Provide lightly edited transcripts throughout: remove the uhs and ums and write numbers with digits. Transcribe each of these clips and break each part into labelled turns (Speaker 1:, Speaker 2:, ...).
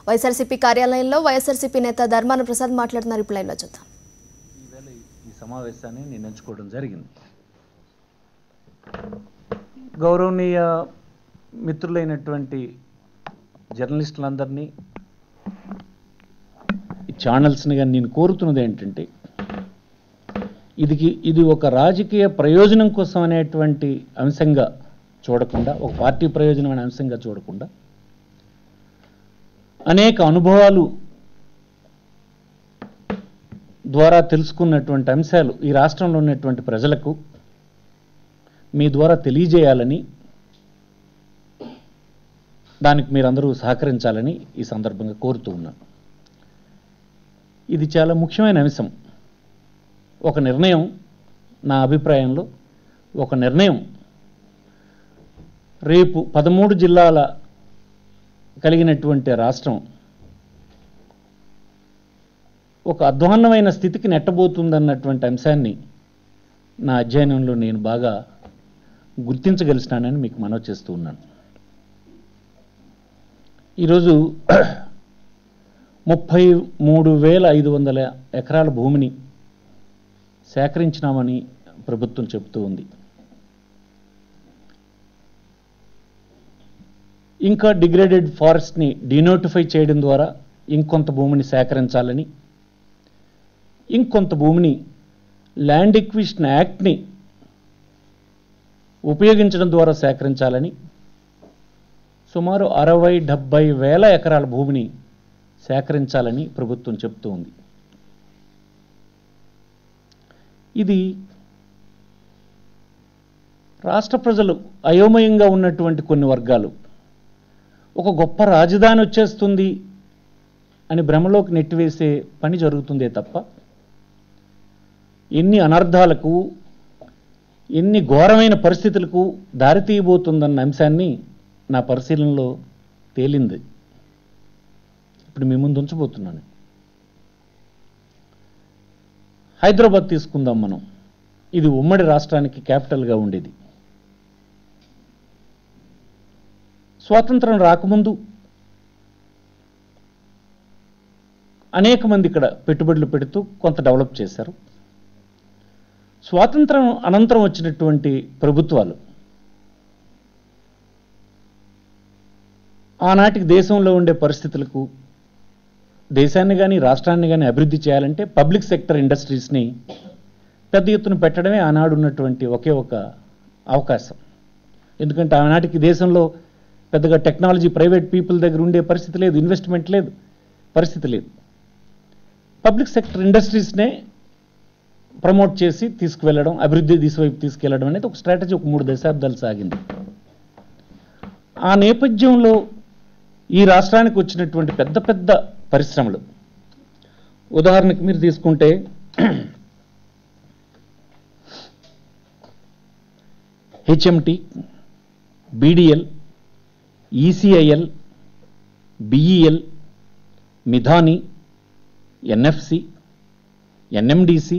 Speaker 1: వైఎస్ఆర్సీపీ కార్యాలయంలో వైఎస్ఆర్సీపీ నేత ధర్మాన ప్రసాద్ మాట్లాడుతున్నారు. ఇప్పుడు లైవ్లో చూద్దాం.
Speaker 2: ఈ సమావేశాన్ని నిర్ణయించుకోవడం జరిగింది. గౌరవనీయ మిత్రులైనటువంటి జర్నలిస్టులందరినీ, ఈ ఛానల్స్ని కానీ నేను కోరుతున్నది ఏంటంటే, ఇది ఒక రాజకీయ ప్రయోజనం కోసం అనేటువంటి అంశంగా చూడకుండా, ఒక పార్టీ ప్రయోజనం అనే అంశంగా చూడకుండా, అనేక అనుభవాలు ద్వారా తెలుసుకున్నటువంటి అంశాలు ఈ రాష్ట్రంలో ఉన్నటువంటి ప్రజలకు మీ ద్వారా తెలియజేయాలని, దానికి మీరందరూ సహకరించాలని ఈ సందర్భంగా కోరుతూ ఉన్నాను. ఇది చాలా ముఖ్యమైన అంశం. ఒక నిర్ణయం, నా అభిప్రాయంలో ఒక నిర్ణయం రేపు 13 జిల్లాల కలిగినటువంటి రాష్ట్రం ఒక అధ్వాన్నమైన స్థితికి నెట్టబోతుందన్నటువంటి అంశాన్ని నా అధ్యయనంలో నేను బాగా గుర్తించగలిసినానని మీకు మనవి చేస్తూ ఉన్నాను. ఈరోజు 33,500 ఎకరాల భూమిని సేకరించినామని ప్రభుత్వం చెబుతూ ఉంది. ఇంకా డిగ్రేడెడ్ ఫారెస్ట్ని డినోటిఫై చేయడం ద్వారా ఇంకొంత భూమిని సేకరించాలని, ఇంకొంత భూమిని ల్యాండ్ ఎక్విజిషన్ యాక్ట్ని ఉపయోగించడం ద్వారా సేకరించాలని, సుమారు 60-70 వేల ఎకరాల భూమిని సేకరించాలని ప్రభుత్వం చెబుతూ ఉంది. ఇది రాష్ట్ర ప్రజలు అయోమయంగా ఉన్నటువంటి కొన్ని వర్గాలు ఒక గొప్ప రాజధాని వచ్చేస్తుంది అని భ్రమలోకి నెట్టివేసే పని జరుగుతుందే తప్ప, ఎన్ని అనర్థాలకు, ఎన్ని ఘోరమైన పరిస్థితులకు దారితీయబోతుందన్న అంశాన్ని నా పరిశీలనలో తేలింది. ఇప్పుడు మీ ముందు ఉంచబోతున్నాను. హైదరాబాద్ తీసుకుందాం మనం. ఇది ఉమ్మడి రాష్ట్రానికి క్యాపిటల్గా ఉండేది. స్వాతంత్రం రాకముందు అనేక మంది ఇక్కడ పెట్టుబడులు పెడుతూ కొంత డెవలప్ చేశారు. స్వాతంత్రం అనంతరం వచ్చినటువంటి ప్రభుత్వాలు ఆనాటికి దేశంలో ఉండే పరిస్థితులకు, దేశాన్ని కానీ రాష్ట్రాన్ని కానీ అభివృద్ధి చేయాలంటే పబ్లిక్ సెక్టర్ ఇండస్ట్రీస్ని పెద్ద ఎత్తున పెట్టడమే ఆనాడు ఉన్నటువంటి ఒకే ఒక అవకాశం. ఎందుకంటే ఆనాటికి దేశంలో పెద్దగా టెక్నాలజీ ప్రైవేట్ పీపుల్ దగ్గర ఉండే పరిస్థితి లేదు, ఇన్వెస్ట్మెంట్ లేదు, పరిస్థితి లేదు. పబ్లిక్ సెక్టర్ ఇండస్ట్రీస్నే ప్రమోట్ చేసి తీసుకువెళ్ళడం, అభివృద్ధి దిశవైపు తీసుకెళ్లడం అనేది ఒక స్ట్రాటజీ ఒక 3 దశాబ్దాలు సాగింది. ఆ నేపథ్యంలో ఈ రాష్ట్రానికి వచ్చినటువంటి పెద్ద పెద్ద పరిశ్రమలు, ఉదాహరణకు మీరు తీసుకుంటే HMT, BDL, ECIL, BEL, Midhani, NFC, NMDC,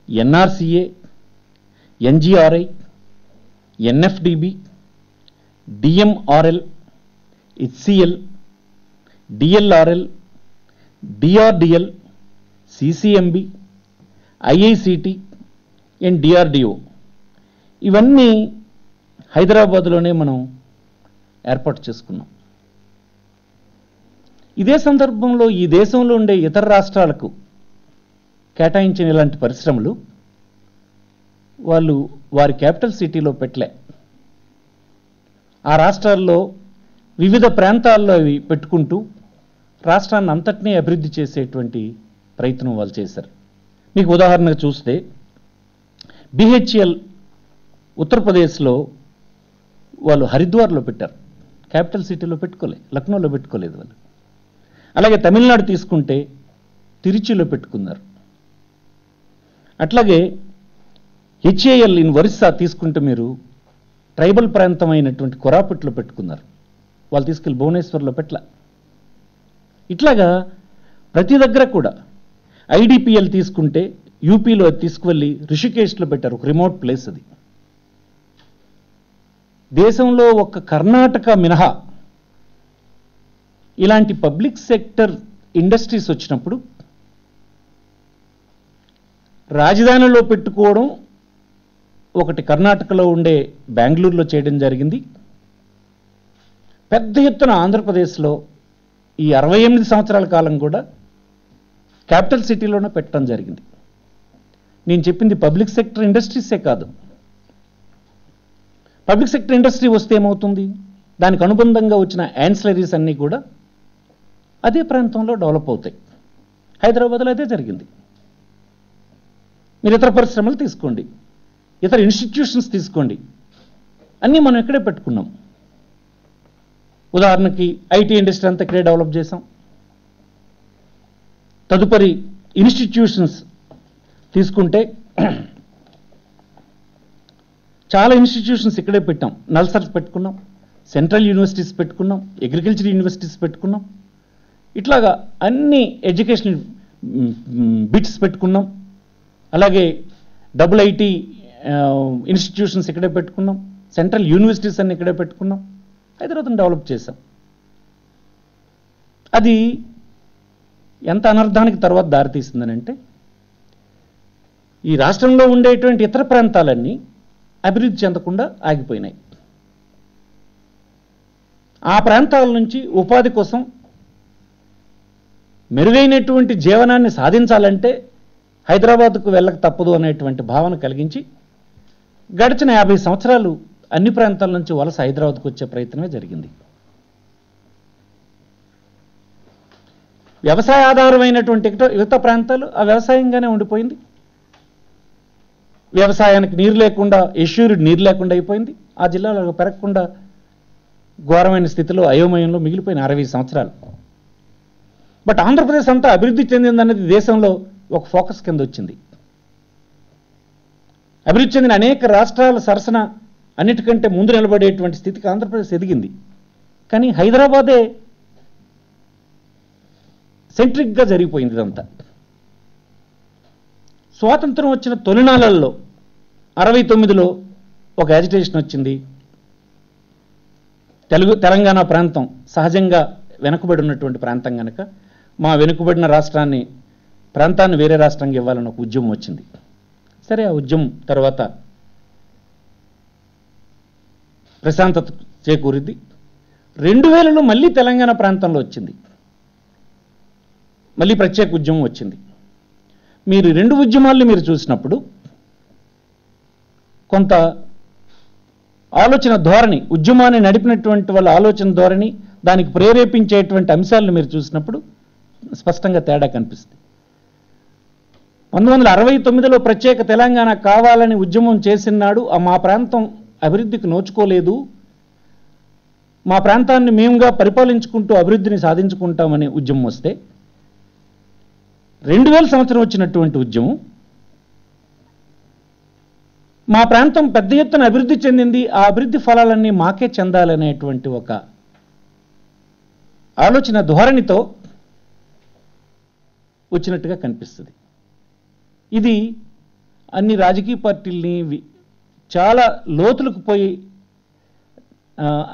Speaker 2: NRCA, NGRI, NFDB, DMRL, HCL, DLRL, DRDL, CCMB, IICT and DRDO, ఇవన్నీ హైదరాబాద్లోనే మనం ఏర్పాటు చేసుకున్నాం. ఇదే సందర్భంలో ఈ దేశంలో ఉండే ఇతర రాష్ట్రాలకు కేటాయించిన ఇలాంటి పరిశ్రమలు వాళ్ళు వారి క్యాపిటల్ సిటీలో పెట్టలే. ఆ రాష్ట్రాల్లో వివిధ ప్రాంతాల్లో అవి పెట్టుకుంటూ రాష్ట్రాన్ని అంతటినీ అభివృద్ధి చేసేటువంటి ప్రయత్నం వాళ్ళు చేశారు. మీకు ఉదాహరణకు చూస్తే బిహెచ్ఎల్ ఉత్తరప్రదేశ్లో వాళ్ళు హరిద్వార్లో పెట్టారు, క్యాపిటల్ సిటీలో పెట్టుకోలేదు, లక్నోలో పెట్టుకోలేదు వాళ్ళు. అలాగే తమిళనాడు తీసుకుంటే తిరుచిలో పెట్టుకున్నారు. అట్లాగే హెచ్ఏఎల్ ఇన్ ఒరిస్సా తీసుకుంటే మీరు ట్రైబల్ ప్రాంతం అయినటువంటి కొరాపుట్లో పెట్టుకున్నారు, వాళ్ళు తీసుకెళ్ళి భువనేశ్వర్లో పెట్టల. ఇట్లాగా ప్రతి దగ్గర కూడా ఐడిపిఎల్ తీసుకుంటే యూపీలో తీసుకువెళ్ళి రిషికేశ్లో పెట్టారు, ఒక రిమోట్ ప్లేస్ అది. దేశంలో ఒక కర్ణాటక మినహా ఇలాంటి పబ్లిక్ సెక్టర్ ఇండస్ట్రీస్ వచ్చినప్పుడు రాజధానిలో పెట్టుకోవడం ఒకటి కర్ణాటకలో ఉండే బెంగళూరులో చేయడం జరిగింది. పెద్ద ఎత్తున ఆంధ్రప్రదేశ్లో ఈ 68 సంవత్సరాల కాలం కూడా క్యాపిటల్ సిటీలోనే పెట్టడం జరిగింది. నేను చెప్పింది పబ్లిక్ సెక్టర్ ఇండస్ట్రీసే కాదు. పబ్లిక్ సెక్టర్ ఇండస్ట్రీ వస్తే ఏమవుతుంది, దానికి అనుబంధంగా వచ్చిన యాన్సిలరీస్ అన్నీ కూడా అదే ప్రాంతంలో డెవలప్ అవుతాయి. హైదరాబాద్లో అదే జరిగింది. మీరు ఇతర పరిశ్రమలు తీసుకోండి, ఇతర ఇన్స్టిట్యూషన్స్ తీసుకోండి, అన్నీ మనం ఇక్కడే పెట్టుకున్నాం. ఉదాహరణకి ఐటీ ఇండస్ట్రీ అంతా ఇక్కడే డెవలప్ చేసాం. తదుపరి ఇన్స్టిట్యూషన్స్ తీసుకుంటే చాలా ఇన్స్టిట్యూషన్స్ ఇక్కడే పెట్టాం. నల్సర్స్ పెట్టుకున్నాం, సెంట్రల్ యూనివర్సిటీస్ పెట్టుకున్నాం, అగ్రికల్చర్ యూనివర్సిటీస్ పెట్టుకున్నాం. ఇట్లాగా అన్ని ఎడ్యుకేషనల్ బిట్స్ పెట్టుకున్నాం. అలాగే డబుల్ ఐటీ ఇన్స్టిట్యూషన్స్ ఇక్కడే పెట్టుకున్నాం, సెంట్రల్ యూనివర్సిటీస్ అన్ని ఇక్కడే పెట్టుకున్నాం. హైదరాబాద్ని డెవలప్ చేశాం. అది ఎంత అనర్థానికి తర్వాత దారితీసిందనంటే, ఈ రాష్ట్రంలో ఉండేటువంటి ఇతర ప్రాంతాలన్నీ అభివృద్ధి చెందకుండా ఆగిపోయినాయి. ఆ ప్రాంతాల నుంచి ఉపాధి కోసం మెరుగైనటువంటి జీవనాన్ని సాధించాలంటే హైదరాబాద్కు వెళ్ళక తప్పదు అనేటువంటి భావన కలిగించి గడిచిన 50 సంవత్సరాలు అన్ని ప్రాంతాల నుంచి వలస హైదరాబాద్కు వచ్చే ప్రయత్నమే జరిగింది. వ్యవసాయ ఆధారమైనటువంటి యువత ప్రాంతాలు ఆ వ్యవసాయంగానే ఉండిపోయింది. వ్యవసాయానికి నీరు లేకుండా, ఎష్యూరిడ్ నీరు లేకుండా అయిపోయింది. ఆ జిల్లాలో పెరగకుండా ఘోరమైన స్థితిలో అయోమయంలో మిగిలిపోయిన 60 సంవత్సరాలు. బట్ ఆంధ్రప్రదేశ్ అంతా అభివృద్ధి చెందిందనేది దేశంలో ఒక ఫోకస్ కింద వచ్చింది. అభివృద్ధి చెందిన అనేక రాష్ట్రాల సరసన అన్నిటికంటే ముందు నిలబడేటువంటి స్థితికి ఆంధ్రప్రదేశ్ ఎదిగింది. కానీ హైదరాబాదే సెంట్రిక్గా జరిగిపోయింది ఇదంతా. స్వాతంత్రం వచ్చిన తొలినాళ్ళల్లో 69లో ఒక యాజిటేషన్ వచ్చింది. తెలంగాణ ప్రాంతం సహజంగా వెనుకబడి ఉన్నటువంటి ప్రాంతం కనుక మా వెనుకబడిన ప్రాంతాన్ని వేరే రాష్ట్రంగా ఇవ్వాలని ఒక ఉద్యమం వచ్చింది. సరే, ఆ ఉద్యమం తర్వాత ప్రశాంతత చేకూరింది. 2000లో మళ్ళీ తెలంగాణ ప్రాంతంలో వచ్చింది, మళ్ళీ ప్రత్యేక ఉద్యమం వచ్చింది. మీరు 2 ఉద్యమాల్ని మీరు చూసినప్పుడు కొంత ఆలోచన ధోరణి, ఉద్యమాన్ని నడిపినటువంటి వాళ్ళ ఆలోచన ధోరణి, దానికి ప్రేరేపించేటువంటి అంశాలను మీరు చూసినప్పుడు స్పష్టంగా తేడా కనిపిస్తుంది. 1969లో ప్రత్యేక తెలంగాణ కావాలని ఉద్యమం చేసినాడు. మా ప్రాంతం అభివృద్ధికి నోచుకోలేదు, మా ప్రాంతాన్ని మేముగా పరిపాలించుకుంటూ అభివృద్ధిని సాధించుకుంటామనే ఉద్యమం వస్తే, 2000 సంవత్సరం వచ్చినటువంటి ఉద్యమం మా ప్రాంతం పెద్ద ఎత్తున అభివృద్ధి చెందింది, ఆ అభివృద్ధి ఫలాలన్నీ మాకే చెందాలనేటువంటి ఒక ఆలోచన ధోరణితో వచ్చినట్టుగా కనిపిస్తుంది. ఇది అన్ని రాజకీయ పార్టీల్ని చాలా లోతులకు పోయి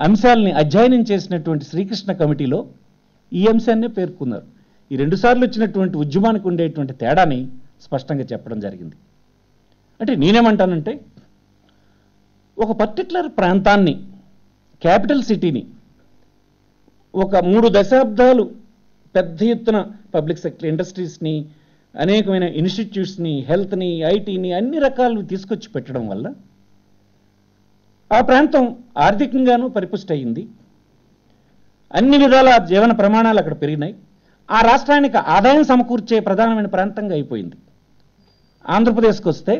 Speaker 2: అంశాలని అధ్యయనం చేసినటువంటి శ్రీకృష్ణ కమిటీలో ఈ అంశాన్నే పేర్కొన్నారు. ఈ 2 సార్లు వచ్చినటువంటి ఉద్యమానికి ఉండేటువంటి తేడాని స్పష్టంగా చెప్పడం జరిగింది. అంటే నేనేమంటానంటే, ఒక పర్టికులర్ ప్రాంతాన్ని, క్యాపిటల్ సిటీని ఒక 3 దశాబ్దాలు పెద్ద ఎత్తున పబ్లిక్ సెక్టర్ ఇండస్ట్రీస్ని, అనేకమైన ఇన్స్టిట్యూట్స్ని, హెల్త్ని, ఐటీని అన్ని రకాలు తీసుకొచ్చి పెట్టడం వల్ల ఆ ప్రాంతం ఆర్థికంగానూ పరిపుష్టి అయింది. అన్ని విధాల జీవన ప్రమాణాలు అక్కడ పెరిగినాయి. ఆ రాష్ట్రానికి ఆదాయం సమకూర్చే ప్రధానమైన ప్రాంతంగా అయిపోయింది. ఆంధ్రప్రదేశ్కి వస్తే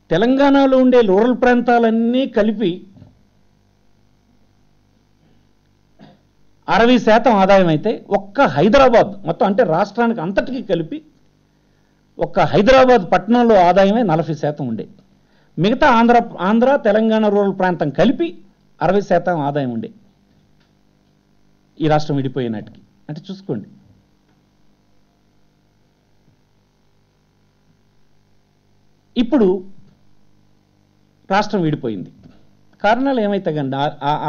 Speaker 2: తెలంగాణలో ఉండే రూరల్ ప్రాంతాలన్నీ కలిపి 60% ఆదాయం అయితే, ఒక్క హైదరాబాద్ మొత్తం అంటే రాష్ట్రానికి అంతటికీ కలిపి ఒక్క హైదరాబాద్ పట్టణంలో ఆదాయమే 40% ఉండే. మిగతా ఆంధ్ర తెలంగాణ రూరల్ ప్రాంతం కలిపి 60% ఆదాయం ఉండే ఈ రాష్ట్రం విడిపోయినట్టుకి. అంటే చూసుకోండి, ఇప్పుడు రాష్ట్రం విడిపోయింది. కారణాలు ఏమైతే కానీ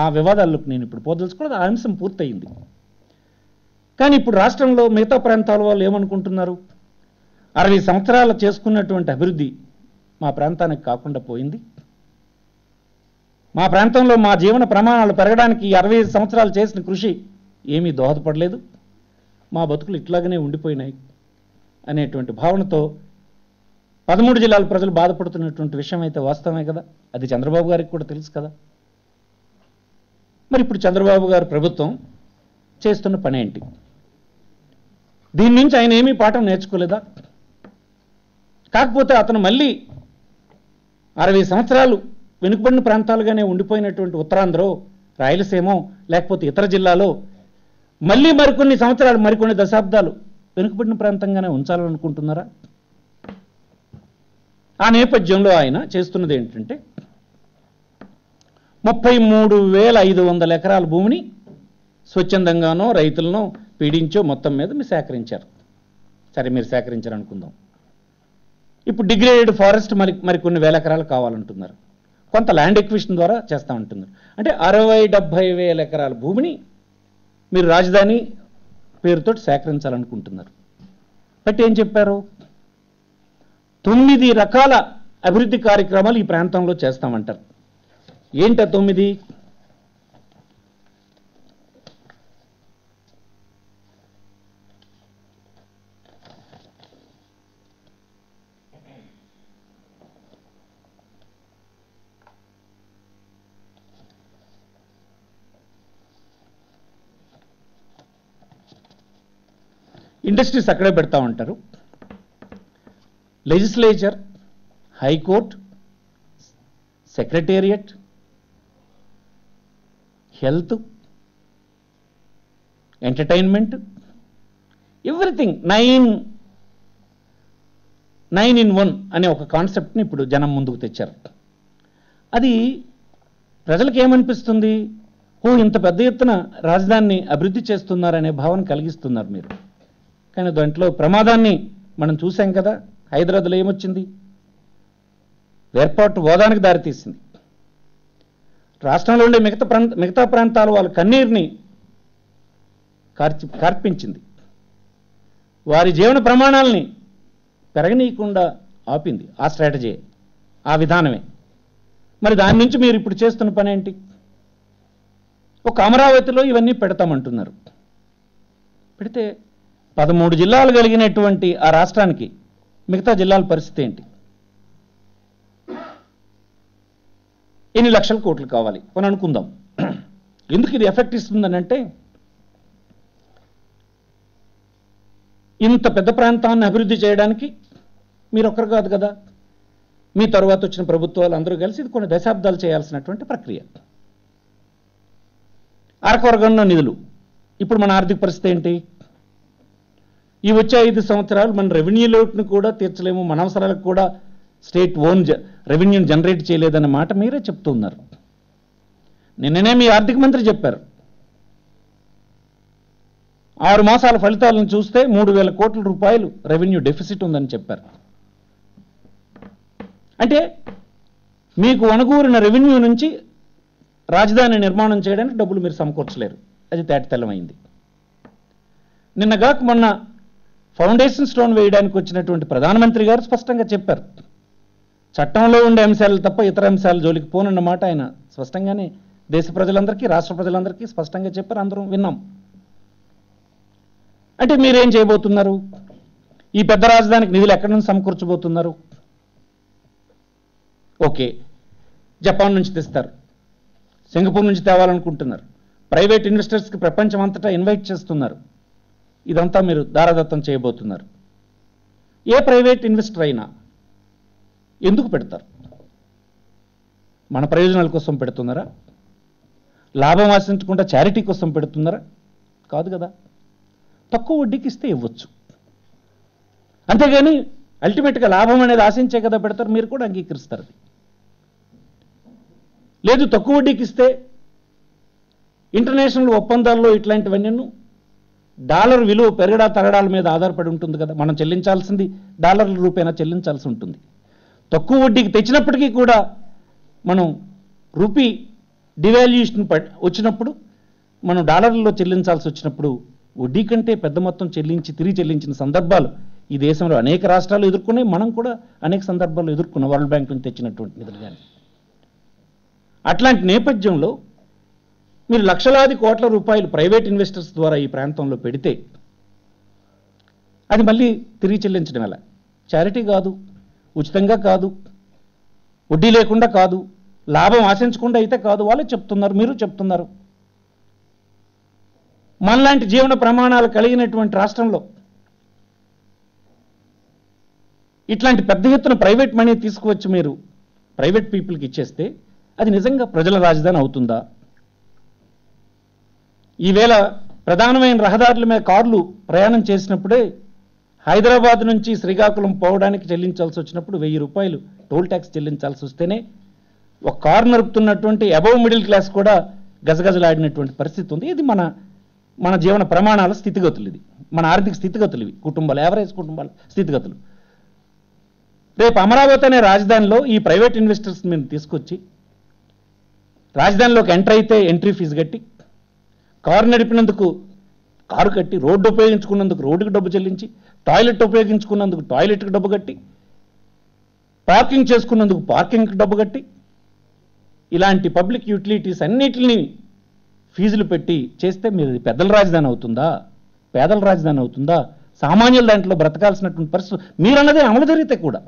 Speaker 2: ఆ వివాదాల్లోకి నేను ఇప్పుడు పోదలుచుకోవడం, ఆ అంశం పూర్తయింది. కానీ ఇప్పుడు రాష్ట్రంలో మిగతా ప్రాంతాల వాళ్ళు ఏమనుకుంటున్నారు? 60 సంవత్సరాలు చేసుకున్నటువంటి అభివృద్ధి మా ప్రాంతానికి కాకుండా పోయింది. మా ప్రాంతంలో మా జీవన ప్రమాణాలు పెరగడానికి 65 సంవత్సరాలు చేసిన కృషి ఏమీ దోహదపడలేదు, మా బతుకులు ఇట్లాగనే ఉండిపోయినాయి అనేటువంటి భావనతో 13 జిల్లాల ప్రజలు బాధపడుతున్నటువంటి విషయం అయితే వాస్తవమే కదా. అది చంద్రబాబు గారికి కూడా తెలుసు కదా. మరి ఇప్పుడు చంద్రబాబు గారు ప్రభుత్వం చేస్తున్న పని ఏంటి? దీని నుంచి ఆయన ఏమీ పాఠం నేర్చుకోలేదా? కాకపోతే అతను మళ్ళీ 60 సంవత్సరాలు వెనుకబడిన ప్రాంతాలుగానే ఉండిపోయినటువంటి ఉత్తరాంధ్రో, రాయలసీమో, లేకపోతే ఇతర జిల్లాలో మళ్ళీ మరికొన్ని సంవత్సరాలు, మరికొన్ని దశాబ్దాలు వెనుకబడిన ప్రాంతంగానే ఉంచాలనుకుంటున్నారా? ఆ నేపథ్యంలో ఆయన చేస్తున్నది ఏంటంటే 33,500 ఎకరాల భూమిని స్వచ్ఛందంగానో రైతులను పీడించో మొత్తం మీద మీరు సేకరించారు. సరే, మీరు సేకరించారు అనుకుందాం. ఇప్పుడు డిగ్రేడెడ్ ఫారెస్ట్ మరికొన్ని వేల ఎకరాలు కావాలంటున్నారు. కొంత ల్యాండ్ ఎక్విజిషన్ ద్వారా చేస్తామంటున్నారు. అంటే 60-70 వేల ఎకరాల భూమిని మీరు రాజధాని పేరుతో సేకరించాలనుకుంటున్నారు. బట్ ఏం చెప్పారు? 9 రకాల అభివృద్ధి కార్యక్రమాలు ఈ ప్రాంతంలో చేస్తామంటారు. ఏంట 9? ఇండస్ట్రీస్ అక్కడే పెడతా ఉంటారు. Legislature, high court, secretariat, health, entertainment, everything 9 in 1 అనే ఒక కాన్సెప్ట్ని ఇప్పుడు జనం ముందుకు తెచ్చారు. అది ప్రజలకు ఏమనిపిస్తుంది? ఇంత పెద్ద ఎత్తున రాజధానిని అభివృద్ధి చేస్తున్నారనే భావన కలిగిస్తున్నారు మీరు. కానీ దాంట్లో ప్రమాదాన్ని మనం చూసాం కదా. హైదరాబాద్లో ఏమొచ్చింది? ఏర్పాటు హోదానికి దారితీసింది. రాష్ట్రంలో ఉండే మిగతా ప్రాంతాల వాళ్ళ కన్నీరుని కార్పించింది. వారి జీవన ప్రమాణాలని పెరగనీయకుండా ఆపింది. ఆ స్ట్రాటజీ, ఆ విధానమే. మరి దాని నుంచి మీరు ఇప్పుడు చేస్తున్న పని ఏంటి? ఒక అమరావతిలో ఇవన్నీ పెడతామంటున్నారు. పెడితే 13 జిల్లాలు కలిగినటువంటి ఆ రాష్ట్రానికి మిగతా జిల్లాల పరిస్థితి ఏంటి? ఎన్ని లక్షల కోట్లు కావాలి అని అనుకుందాం. ఎందుకు ఇది ఎఫెక్ట్ ఇస్తుందని అంటే, ఇంత పెద్ద ప్రాంతాన్ని అభివృద్ధి చేయడానికి మీరు ఒక్కరు కాదు కదా, మీ తర్వాత వచ్చిన ప్రభుత్వాలు అందరూ కలిసి ఇది కొన్ని దశాబ్దాలు చేయాల్సినటువంటి ప్రక్రియ. అరకొరగన్న నిధులు. ఇప్పుడు మన ఆర్థిక పరిస్థితి ఏంటి? ఈ వచ్చే 5 సంవత్సరాలు మన రెవెన్యూ లోటును కూడా తీర్చలేము, మన అవసరాలకు కూడా స్టేట్ ఓన్ రెవెన్యూని జనరేట్ చేయలేదన్న మాట మీరే చెప్తున్నారు. నిన్ననే మీ ఆర్థిక మంత్రి చెప్పారు, 6 మాసాల ఫలితాలను చూస్తే 3,000 కోట్ల రూపాయలు రెవెన్యూ డెఫిసిట్ ఉందని చెప్పారు. అంటే మీకు అనుకూరిన రెవెన్యూ నుంచి రాజధాని నిర్మాణం చేయడానికి డబ్బులు మీరు సమకూర్చలేరు. అది తేటతెల్లమైంది. నిన్నగాక మొన్న ఫౌండేషన్ స్టోన్ వేయడానికి వచ్చినటువంటి ప్రధానమంత్రి గారు స్పష్టంగా చెప్పారు, చట్టంలో ఉండే అంశాలు తప్ప ఇతర అంశాల జోలికి పోనన్నమాట ఆయన స్పష్టంగానే దేశ ప్రజలందరికీ, రాష్ట్ర ప్రజలందరికీ స్పష్టంగా చెప్పారు. అందరం విన్నాం. అంటే మీరేం చేయబోతున్నారు? ఈ పెద్ద రాజధానికి నిధులు ఎక్కడి నుంచి సమకూర్చబోతున్నారు? ఓకే, జపాన్ నుంచి తెస్తారు, సింగపూర్ నుంచి తేవాలనుకుంటున్నారు, ప్రైవేట్ ఇన్వెస్టర్స్కి ప్రపంచం అంతటా ఇన్వైట్ చేస్తున్నారు. ఇదంతా మీరు దారాదత్తం చేయబోతున్నారు. ఏ ప్రైవేట్ ఇన్వెస్టర్ అయినా ఎందుకు పెడతారు? మన ప్రయోజనాల కోసం పెడుతున్నారా? లాభం ఆశించకుండా చారిటీ కోసం పెడుతున్నారా? కాదు కదా. తక్కువ వడ్డీకి ఇస్తే ఇవ్వచ్చు, అంతేగాని అల్టిమేట్గా లాభం అనేది ఆశించే కదా పెడతారు. మీరు కూడా అంగీకరిస్తారు. లేదు, తక్కువ వడ్డీకి ఇస్తే ఇంటర్నేషనల్ ఒప్పందాల్లో ఇట్లాంటివన్నీ డాలర్ విలువ పెరగడా తరగడాల మీద ఆధారపడి ఉంటుంది కదా. మనం చెల్లించాల్సింది డాలర్ల రూపేణా చెల్లించాల్సి ఉంటుంది. తక్కువ వడ్డీకి తెచ్చినప్పటికీ కూడా మనం రూపీ డివాల్యుయేషన్ వచ్చినప్పుడు మనం డాలర్లలో చెల్లించాల్సి వచ్చినప్పుడు వడ్డీ కంటే పెద్ద మొత్తం తిరిగి చెల్లించిన సందర్భాలు ఈ దేశంలో అనేక రాష్ట్రాలు ఎదుర్కొన్నాయి. మనం కూడా అనేక సందర్భాల్లో ఎదుర్కొన్నాం, వరల్డ్ బ్యాంక్ నుంచి తెచ్చినటువంటి నిధులు కానీ. అట్లాంటి నేపథ్యంలో మీరు లక్షలాది కోట్ల రూపాయలు ప్రైవేట్ ఇన్వెస్టర్స్ ద్వారా ఈ ప్రాంతంలో పెడితే అది మళ్ళీ తిరిగి చెల్లించడం ఎలా? చారిటీ కాదు, ఉచితంగా కాదు, వడ్డీ లేకుండా కాదు, లాభం ఆశించకుండా అయితే కాదు. వాళ్ళే చెప్తున్నారు, మీరు చెప్తున్నారు. మనలాంటి జీవన ప్రమాణాలు కలిగినటువంటి రాష్ట్రంలో ఇట్లాంటి పెద్ద ఎత్తున ప్రైవేట్ మనీ తీసుకువచ్చి మీరు ప్రైవేట్ పీపుల్కి ఇచ్చేస్తే అది నిజంగా ప్రజల రాజధాని అవుతుందా? ఈవేళ ప్రధానమైన రహదారుల మీద కార్లు ప్రయాణం చేసినప్పుడే హైదరాబాద్ నుంచి శ్రీకాకుళం పోవడానికి చెల్లించాల్సి వచ్చినప్పుడు 1000 రూపాయలు టోల్ ట్యాక్స్ చెల్లించాల్సి వస్తేనే ఒక కారు నడుపుతున్నటువంటి అబవ్ మిడిల్ క్లాస్ కూడా గజగజలాడినటువంటి పరిస్థితి ఉంది. ఇది మన జీవన ప్రమాణాల స్థితిగతులు, ఇది మన ఆర్థిక స్థితిగతులు, ఇవి కుటుంబాలు, యావరేజ్ కుటుంబాల స్థితిగతులు. రేపు అమరావతి అనే రాజధానిలో ఈ ప్రైవేట్ ఇన్వెస్టర్స్ మీరు తీసుకొచ్చి రాజధానిలోకి ఎంటర్ అయితే ఎంట్రీ ఫీజు కట్టి, కారు నడిపినందుకు కారు కట్టి, రోడ్డు ఉపయోగించుకున్నందుకు రోడ్డుకి డబ్బు చెల్లించి, టాయిలెట్ ఉపయోగించుకున్నందుకు టాయిలెట్కి డబ్బు కట్టి, పార్కింగ్ చేసుకున్నందుకు పార్కింగ్కి డబ్బు కట్టి, ఇలాంటి పబ్లిక్ యూటిలిటీస్ అన్నిటిని ఫీజులు పెట్టి చేస్తే మీరు పెద్దల రాజధాని అవుతుందా? పేదల రాజధాని అవుతుందా? సామాన్యుల దాంట్లో బ్రతకాల్సినటువంటి పరిస్థితి మీరన్నదే అమలు జరిగితే కూడా